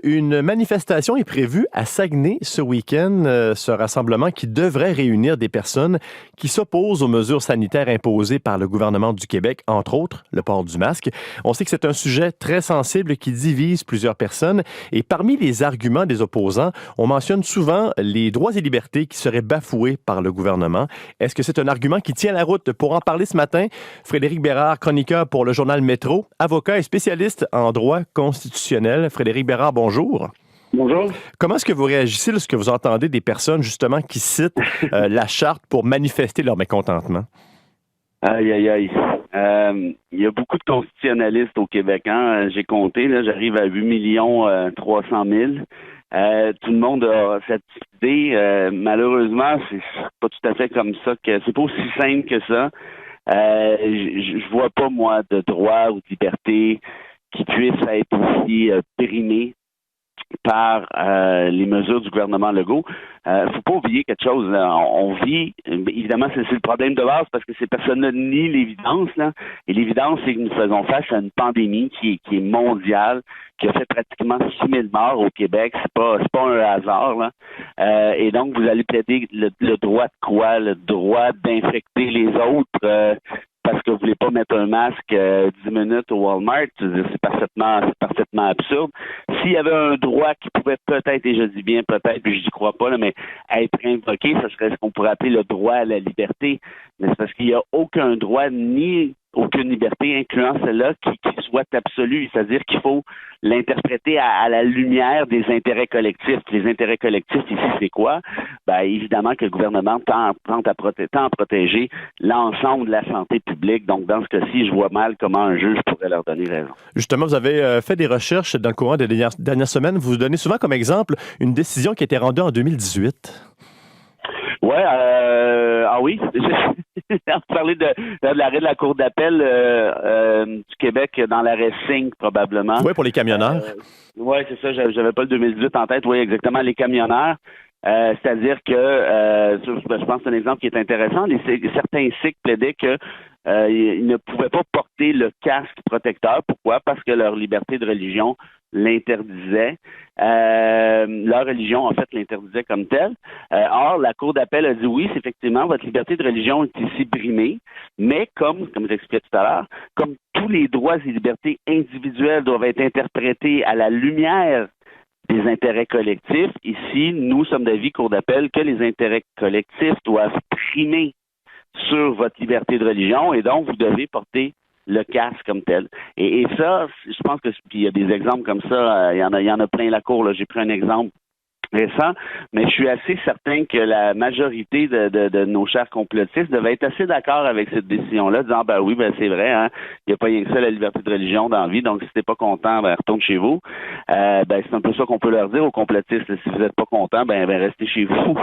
Une manifestation est prévue à Saguenay ce week-end, ce rassemblement qui devrait réunir des personnes qui s'opposent aux mesures sanitaires imposées par le gouvernement du Québec, entre autres le port du masque. On sait que c'est un sujet très sensible qui divise plusieurs personnes et parmi les arguments des opposants, on mentionne souvent les droits et libertés qui seraient bafoués par le gouvernement. Est-ce que c'est un argument qui tient la route? Pour en parler ce matin, Frédéric Bérard, chroniqueur pour le journal Métro, avocat et spécialiste en droit constitutionnel. Frédéric Bérard, bonjour. Bonjour. Comment est-ce que vous réagissez lorsque vous entendez des personnes, justement, qui citent la charte pour manifester leur mécontentement? Aïe, aïe, aïe. Il y a beaucoup de constitutionnalistes au Québec. Hein? J'ai compté, là, j'arrive à 8 300 000. Tout le monde a cette idée. Malheureusement, c'est pas tout à fait comme ça. C'est pas aussi simple que ça. Je vois pas, moi, de droit ou de liberté qui puisse être aussi périmé par les mesures du gouvernement Legault. Faut pas oublier quelque chose. Là. On vit, évidemment, c'est le problème de base parce que ces personnes-là nient l'évidence. Là. Et l'évidence, c'est que nous faisons face à une pandémie qui est mondiale, qui a fait pratiquement 6 000 morts au Québec. C'est pas un hasard. Là. Et donc, vous allez plaider le droit de quoi? Le droit d'infecter les autres parce que vous voulez pas mettre un masque 10 minutes au Walmart, c'est parfaitement absurde. S'il y avait un droit qui pouvait peut-être, et je dis bien peut-être, puis je n'y crois pas, là, mais être invoqué, ce serait ce qu'on pourrait appeler le droit à la liberté. Mais c'est parce qu'il n'y a aucun droit ni aucune liberté, incluant celle-là, qui soit absolue. C'est-à-dire qu'il faut l'interpréter à la lumière des intérêts collectifs. Les intérêts collectifs, ici, c'est quoi? Ben, évidemment que le gouvernement tend à protéger l'ensemble de la santé publique. Donc, dans ce cas-ci, je vois mal comment un juge pourrait leur donner raison. Justement, vous avez fait des recherches dans le courant des dernières semaines. Vous donnez souvent comme exemple une décision qui a été rendue en 2018. Ouais, oui. On parlait de l'arrêt de la Cour d'appel du Québec dans l'arrêt 5, probablement. Oui, pour les camionneurs. Oui, c'est ça. J'avais pas le 2018 en tête. Oui, exactement, les camionneurs. C'est-à-dire que, je pense que c'est un exemple qui est intéressant. Certains Sikhs plaidaient que ils ne pouvaient pas porter le casque protecteur. Pourquoi? Parce que leur liberté de religion l'interdisait. Leur religion, en fait, l'interdisait comme telle. Or, la Cour d'appel a dit oui, c'est effectivement, votre liberté de religion est ici brimée, mais comme j'expliquais tout à l'heure, comme tous les droits et libertés individuelles doivent être interprétés à la lumière des intérêts collectifs, ici, nous sommes d'avis, Cour d'appel, que les intérêts collectifs doivent primer sur votre liberté de religion et donc vous devez porter le casque comme tel. Et ça, je pense que il y a des exemples comme ça, il y en a plein la cour. Là. J'ai pris un exemple récent, mais je suis assez certain que la majorité de nos chers complotistes devaient être assez d'accord avec cette décision-là, disant ben oui, ben c'est vrai, hein, il n'y a pas rien que ça la liberté de religion dans la vie, donc si t'es pas content, ben retourne chez vous. Ben c'est un peu ça qu'on peut leur dire aux complotistes. Si vous n'êtes pas content, ben restez chez vous.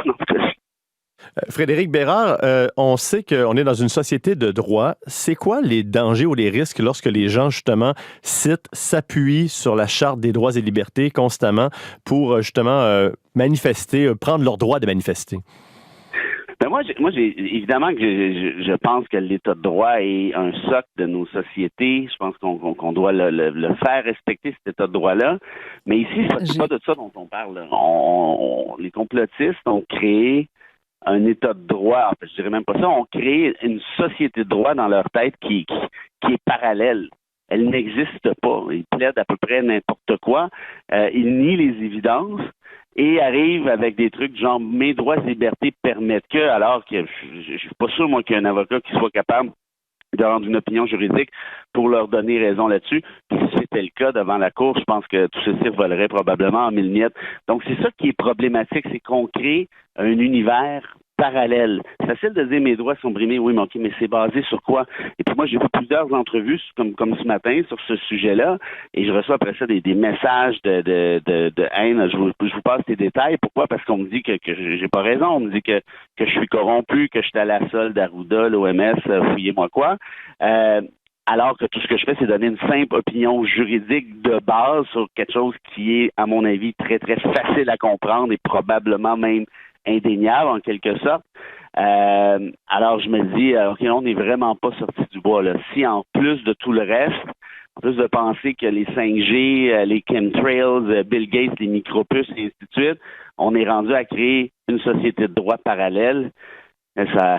Frédéric Bérard, on sait qu'on est dans une société de droit. C'est quoi les dangers ou les risques lorsque les gens, justement, s'appuient sur la Charte des droits et libertés constamment pour, justement, manifester, prendre leur droit de manifester? Ben moi, évidemment que je pense que l'État de droit est un socle de nos sociétés. Je pense qu'on doit le faire respecter, cet État de droit-là. Mais ici, c'est pas de ça dont on parle. Les complotistes ont créé un État de droit, en fait, je dirais même pas ça, ont créé une société de droit dans leur tête qui est parallèle. Elle n'existe pas. Ils plaident à peu près n'importe quoi. Ils nient les évidences et arrivent avec des trucs genre mes droits et libertés permettent que, alors que je suis pas sûr, moi, qu'il y ait un avocat qui soit capable de rendre une opinion juridique pour leur donner raison là-dessus. Puis si c'était le cas devant la Cour, je pense que tout ceci volerait probablement en mille miettes. Donc, c'est ça qui est problématique, c'est qu'on crée un univers parallèle. C'est facile de dire mes droits sont brimés, oui, mais OK, mais c'est basé sur quoi? Et puis moi, j'ai fait plusieurs entrevues, comme ce matin, sur ce sujet-là, et je reçois après ça des messages de haine. Je vous passe les détails. Pourquoi? Parce qu'on me dit que j'ai pas raison. On me dit que je suis corrompu, que je suis à la solde d'Arruda, l'OMS, fouillez-moi quoi. Alors que tout ce que je fais, c'est donner une simple opinion juridique de base sur quelque chose qui est, à mon avis, très, très facile à comprendre et probablement même indéniable, en quelque sorte. Alors, je me dis, OK, on n'est vraiment pas sorti du bois. Là. Si, en plus de tout le reste, en plus de penser que les 5G, les chemtrails, Bill Gates, les micropuces, et ainsi de suite, on est rendu à créer une société de droit parallèle. Ça,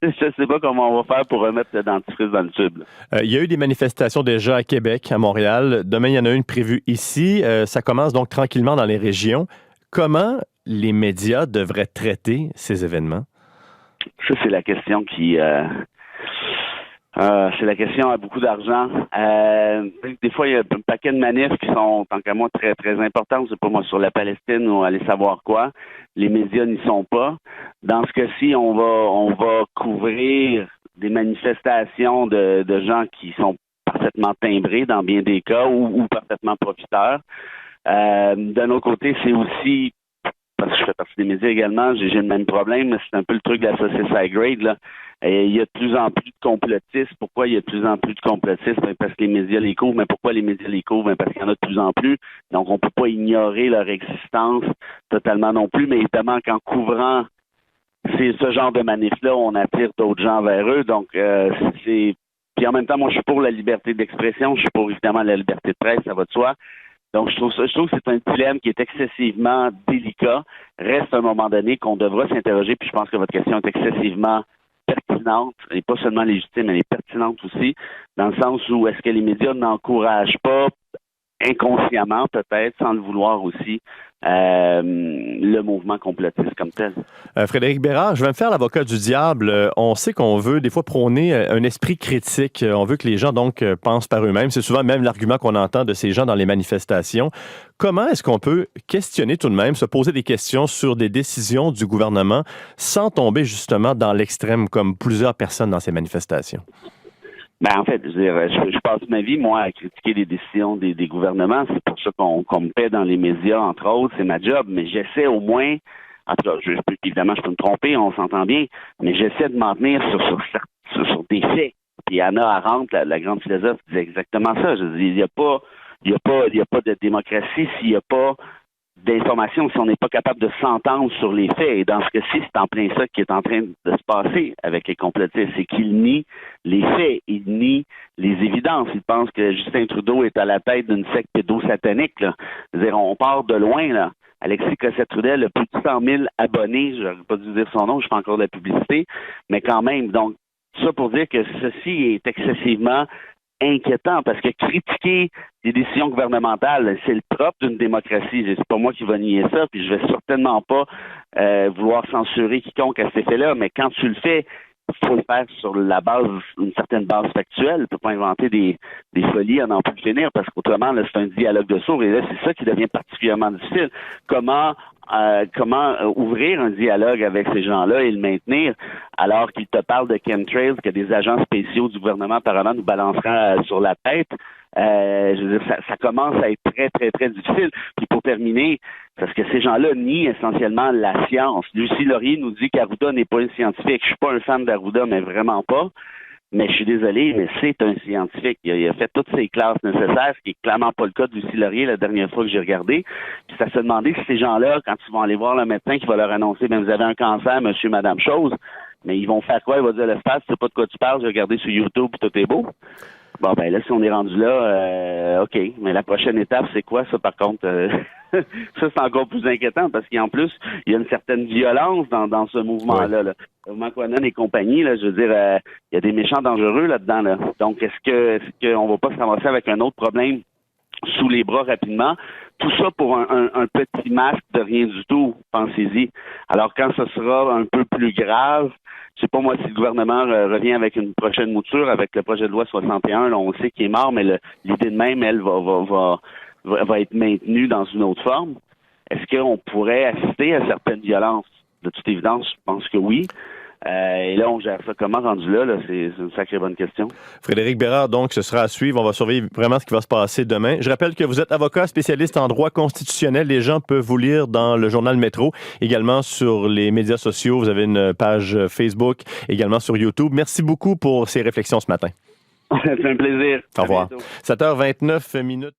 je sais pas comment on va faire pour remettre le dentifrice dans le tube. Il y a eu des manifestations déjà à Québec, à Montréal. Demain, il y en a une prévue ici. Ça commence donc tranquillement dans les régions. Comment les médias devraient traiter ces événements? Ça, c'est la question qui... c'est la question à beaucoup d'argent. Des fois, il y a un paquet de manifs qui sont, tant qu'à moi, très, très importants. C'est pas moi sur la Palestine ou aller savoir quoi. Les médias n'y sont pas. Dans ce cas-ci, on va couvrir des manifestations de gens qui sont parfaitement timbrés dans bien des cas ou parfaitement profiteurs. D'un autre côté, c'est aussi, parce que je fais partie des médias également, j'ai le même problème, c'est un peu le truc de la saucisse high grade, là. Et il y a de plus en plus de complotistes. Pourquoi il y a de plus en plus de complotistes? Parce que les médias les couvrent. Mais pourquoi les médias les couvrent? Parce qu'il y en a de plus en plus. Donc, on ne peut pas ignorer leur existence totalement non plus. Mais évidemment qu'en couvrant ce genre de manif-là, on attire d'autres gens vers eux. Donc, Puis en même temps, moi, je suis pour la liberté d'expression. Je suis pour, évidemment, la liberté de presse, ça va de soi. Donc, je trouve que c'est un dilemme qui est excessivement délicat. Reste à un moment donné qu'on devra s'interroger, puis je pense que votre question est excessivement pertinente, et pas seulement légitime, elle est pertinente aussi, dans le sens où est-ce que les médias n'encouragent pas, inconsciemment peut-être, sans le vouloir aussi, le mouvement complotiste comme tel. Frédéric Bérard, je vais me faire l'avocat du diable. On sait qu'on veut des fois prôner un esprit critique. On veut que les gens donc pensent par eux-mêmes. C'est souvent même l'argument qu'on entend de ces gens dans les manifestations. Comment est-ce qu'on peut questionner tout de même, se poser des questions sur des décisions du gouvernement sans tomber justement dans l'extrême comme plusieurs personnes dans ces manifestations? Ben, en fait, je passe ma vie, moi, à critiquer les décisions des gouvernements. C'est pour ça qu'on me paie dans les médias, entre autres. C'est ma job. Mais j'essaie au moins, en tout cas, évidemment, je peux me tromper, on s'entend bien, mais j'essaie de m'en tenir sur des faits. Puis Hannah Arendt, la grande philosophe, disait exactement ça. Je dis, il n'y a pas de démocratie s'il n'y a pas d'informations, si on n'est pas capable de s'entendre sur les faits. Et dans ce cas-ci, c'est en plein ça qui est en train de se passer avec les complotistes. C'est qu'ils nient les faits, ils nient les évidences. Ils pensent que Justin Trudeau est à la tête d'une secte pédosatanique, là. C'est-à-dire, on part de loin, là. Alexis Cossette-Trudel a plus de 100 000 abonnés. Je n'aurais pas dû dire son nom, je fais encore de la publicité. Mais quand même, donc, ça pour dire que ceci est excessivement inquiétant parce que critiquer des décisions gouvernementales, c'est le propre d'une démocratie. C'est pas moi qui va nier ça, puis je vais certainement pas vouloir censurer quiconque à cet effet-là, mais quand tu le fais, il faut le faire sur la base, une certaine base factuelle. Tu ne peux pas inventer des folies à n'en plus finir, parce qu'autrement, là, c'est un dialogue de sourds, et là, c'est ça qui devient particulièrement difficile. Comment ouvrir un dialogue avec ces gens-là et le maintenir alors qu'ils te parlent de chemtrails que des agents spéciaux du gouvernement apparemment nous balanceront sur la tête. Je veux dire, ça commence à être très, très, très difficile. Puis pour terminer, parce que ces gens-là nient essentiellement la science. Lucie Laurier nous dit qu'Arruda n'est pas une scientifique. Je suis pas un fan d'Arruda, mais vraiment pas. Mais je suis désolé, mais c'est un scientifique. Il a fait toutes ses classes nécessaires, ce qui est clairement pas le cas de Lucie Laurier la dernière fois que j'ai regardé. Puis ça se demandait si ces gens-là, quand ils vont aller voir le médecin qui va leur annoncer, ben vous avez un cancer, monsieur, madame chose, mais ils vont faire quoi? Il va dire l'espace, tu sais pas de quoi tu parles, j'ai regardé sur YouTube puis tout est beau. Bon, ben là, si on est rendu là, OK. Mais la prochaine étape, c'est quoi, ça, par contre? Ça, c'est encore plus inquiétant parce qu'en plus, il y a une certaine violence dans ce mouvement-là. Là. Le mouvement Quanon et compagnie, là, je veux dire, il y a des méchants dangereux là-dedans. Là. Donc, est-ce qu'on va pas se ramasser avec un autre problème sous les bras rapidement? Tout ça pour un petit masque de rien du tout, pensez-y. Alors, quand ce sera un peu plus grave, je sais pas moi si le gouvernement revient avec une prochaine mouture, avec le projet de loi 61, là, on sait qu'il est mort, mais l'idée de même, elle, va être maintenue dans une autre forme. Est-ce qu'on pourrait assister à certaines violences? De toute évidence, je pense que oui. Et là, on gère ça comment rendu là? C'est une sacrée bonne question. Frédéric Bérard, donc, ce sera à suivre. On va surveiller vraiment ce qui va se passer demain. Je rappelle que vous êtes avocat spécialiste en droit constitutionnel. Les gens peuvent vous lire dans le journal Métro, également sur les médias sociaux. Vous avez une page Facebook, également sur YouTube. Merci beaucoup pour ces réflexions ce matin. C'est un plaisir. Au revoir. 7h29.